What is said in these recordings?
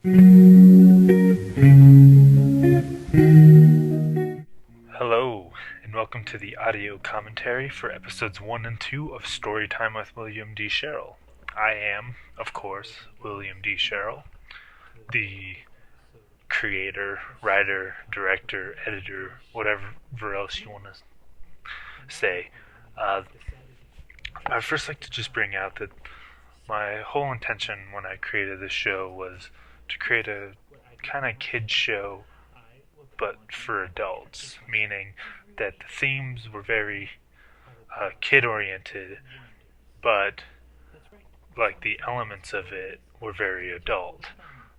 Hello, and welcome to the audio commentary for episodes 1 and 2 of Storytime with William D. Sherrill. I am, of course, William D. Sherrill, the creator, writer, director, editor, whatever else you want to say. I'd first like to just bring out that my whole intention when I created this show was to create a kind of kid show, but for adults, meaning that the themes were very kid oriented, but like the elements of it were very adult.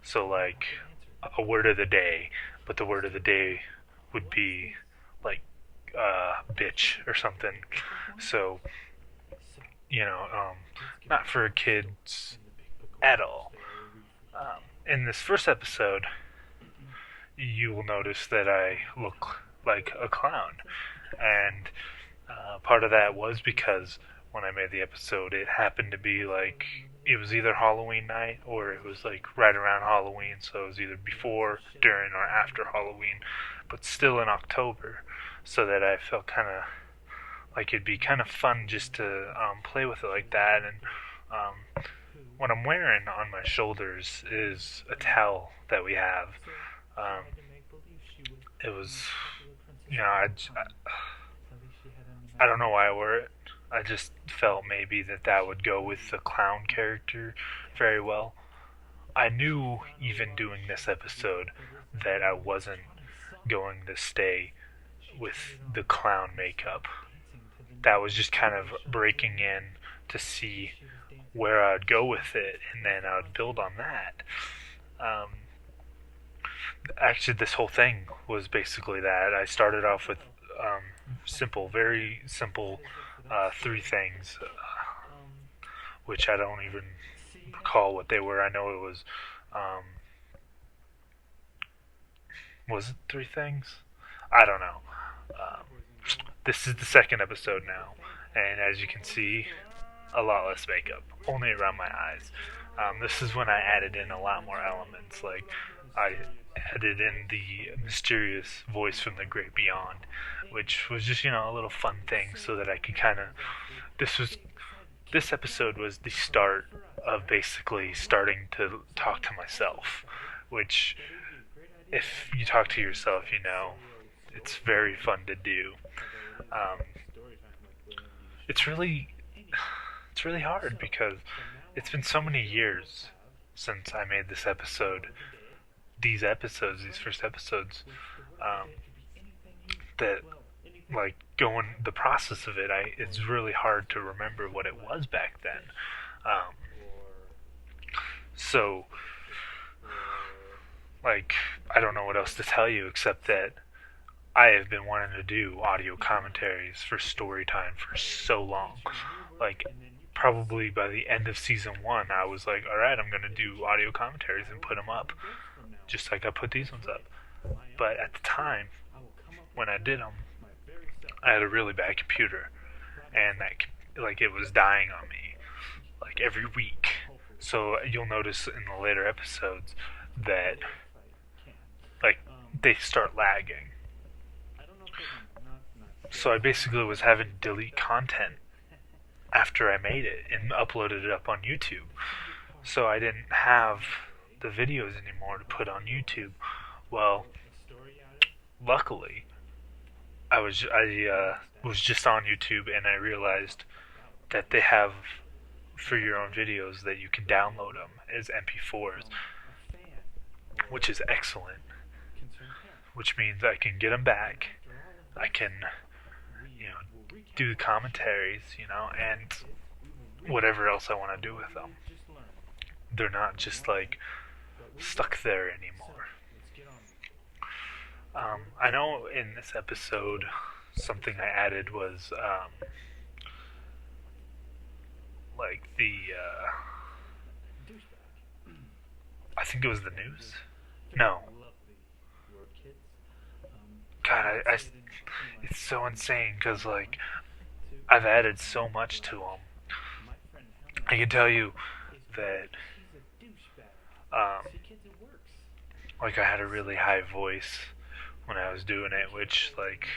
So, like a word of the day, but the word of the day would be like bitch or something. So, not for kids at all. In this first episode, you will notice that I look like a clown. And part of that was because when I made the episode, it happened to be like it was either Halloween night or it was like right around Halloween. So it was either before, during, or after Halloween, but still in October. So that I felt kind of like it'd be kind of fun just to play with it like that. And what I'm wearing on my shoulders is a towel that we have. Um, it was, I don't know why I wore it. I just felt maybe that would go with the clown character very well. I knew even doing this episode that I wasn't going to stay with the clown makeup. That was just kind of breaking in to see where I'd go with it, and then I would build on that. Actually, this whole thing was basically that. I started off with very simple, three things, which I don't even recall what they were. I know it was it three things? I don't know. Um, this is the second episode now, and as you can see, a lot less makeup, only around my eyes. This is when I added in a lot more elements, like I added in the mysterious voice from the great beyond, which was just a little fun thing, so that I could kind of. This episode was the start of basically starting to talk to myself, which, if you talk to yourself, it's very fun to do. Um, it's really it's really hard because it's been so many years since I made these first episodes, um, that like going the process of it, it's really hard to remember what it was back then. Um, so, like, I don't know what else to tell you except that I have been wanting to do audio commentaries for Storytime for so long. Like, probably by the end of season 1, I was like, alright, I'm going to do audio commentaries and put them up, just like I put these ones up. But at the time, when I did them, I had a really bad computer, and it was dying on me, like every week. So you'll notice in the later episodes that, like, they start lagging. So I basically was having to delete content after I made it and uploaded it up on YouTube. So I didn't have the videos anymore to put on YouTube. Well, luckily, I was just on YouTube, and I realized that they have, for your own videos, that you can download them as MP4s, which is excellent. Which means I can get them back. I can, do the commentaries, and whatever else I want to do with them. They're not just like stuck there anymore. I know in this episode, something I added was like I think it was the news. No. God, it's so insane because like I've added so much to them. I can tell you that like I had a really high voice when I was doing it, which like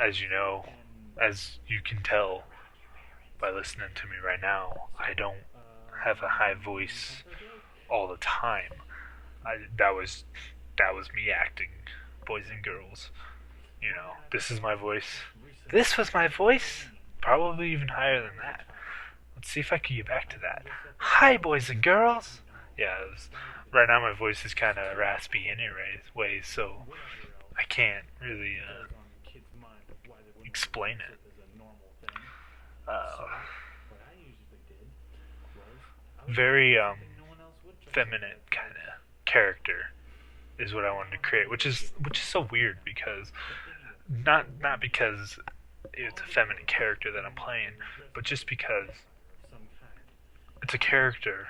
as you know, as you can tell by listening to me right now, I don't have a high voice all the time. That was me acting, boys and girls. This is my voice. This was my voice. Probably even higher than that. Let's see if I can get back to that. Hi, boys and girls. Yeah, right now my voice is kind of raspy anyway, so I can't really explain it. Uh, very feminine kind of character is what I wanted to create, which is so weird because not because it's a feminine character that I'm playing, but just because it's a character,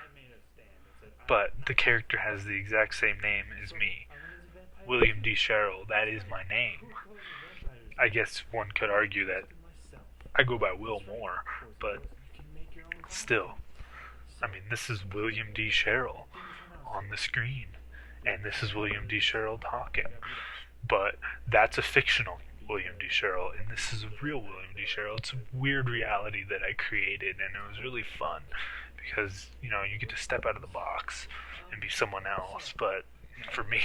but the character has the exact same name as me, William D. Sherrill. That is my name. I guess one could argue that I go by Will more, but still, I mean, this is William D. Sherrill on the screen, and this is William D. Sherrill talking. But that's a fictional William D. Sherrill, and this is a real William D. Sherrill. It's a weird reality that I created, and it was really fun because you get to step out of the box and be someone else. But for me,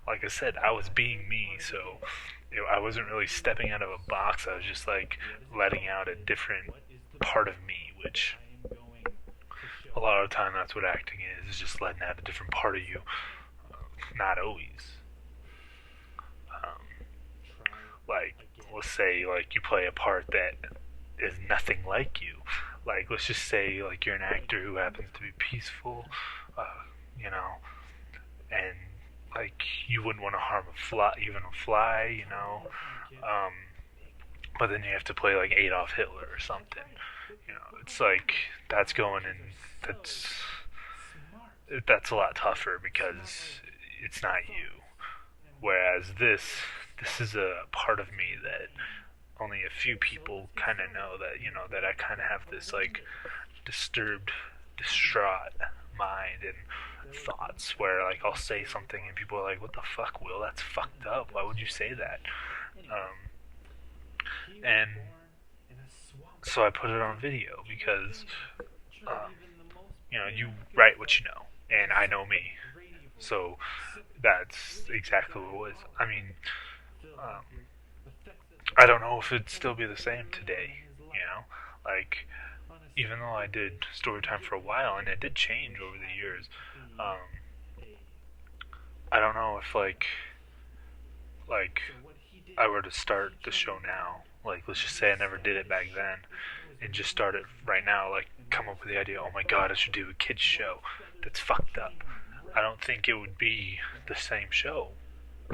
like I said, I was being me, so I wasn't really stepping out of a box. I was just like letting out a different part of me, which a lot of the time that's what acting is just letting out a different part of you. Not always. Um, like, let's say like you play a part that is nothing like you. Like, let's just say like you're an actor who happens to be peaceful, you know, and like you wouldn't want to harm even a fly, um, but then you have to play like Adolf Hitler or something. It's like that's going in. That's a lot tougher because it's not you. Whereas this is a part of me that only a few people kind of know, that I kind of have this like disturbed, distraught mind and thoughts where like I'll say something and people are like, "What the fuck, Will? That's fucked up. Why would you say that?" And so I put it on video because you write what you know, and I know me, so that's exactly what it was. I mean, um, I don't know if it'd still be the same today. Like even though I did story time for a while and it did change over the years, I don't know if like I were to start the show now, like let's just say I never did it back then, and just start it right now, like come up with the idea, oh my god, I should do a kids show that's fucked up. I don't think it would be the same show.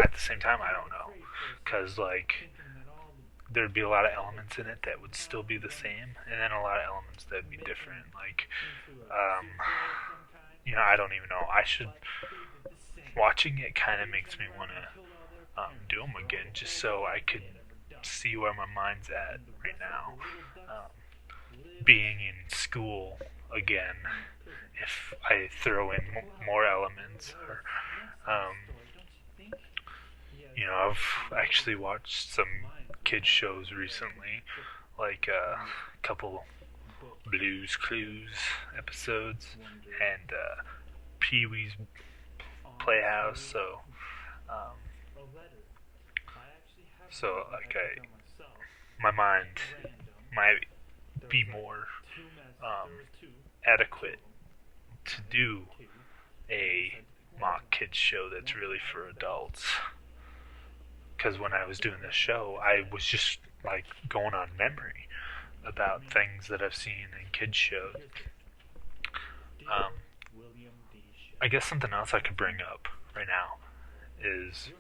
At the same time, I don't know, because like there'd be a lot of elements in it that would still be the same, and then a lot of elements that would be different. Like, I don't even know. I should. Watching it kind of makes me want to do them again, just so I could see where my mind's at right now. Being in school again, if I throw in more elements, or I've actually watched some kids shows recently, like a couple Blues Clues episodes and Pee Wee's Playhouse. So like my mind might be more adequate to do a mock kids show that's really for adults. Because when I was doing this show, I was just like going on memory about things that I've seen in kids shows. I guess something else I could bring up right now is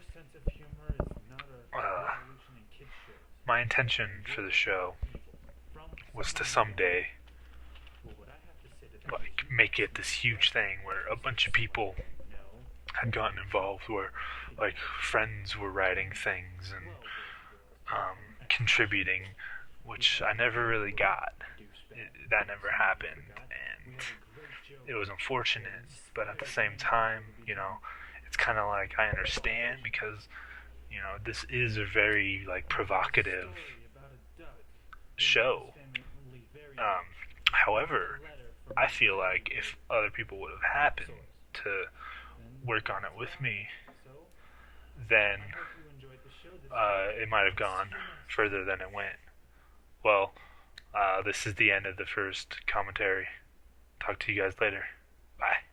my intention for the show was to someday like make it this huge thing where a bunch of people had gotten involved, where like friends were writing things and contributing, which I never really got. That never happened, and it was unfortunate, but at the same time, it's kind of like I understand because this is a very like provocative show. However, I feel like if other people would have happened to work on it with me, then it might have gone further than it went. Well, this is the end of the first commentary. Talk to you guys later. Bye.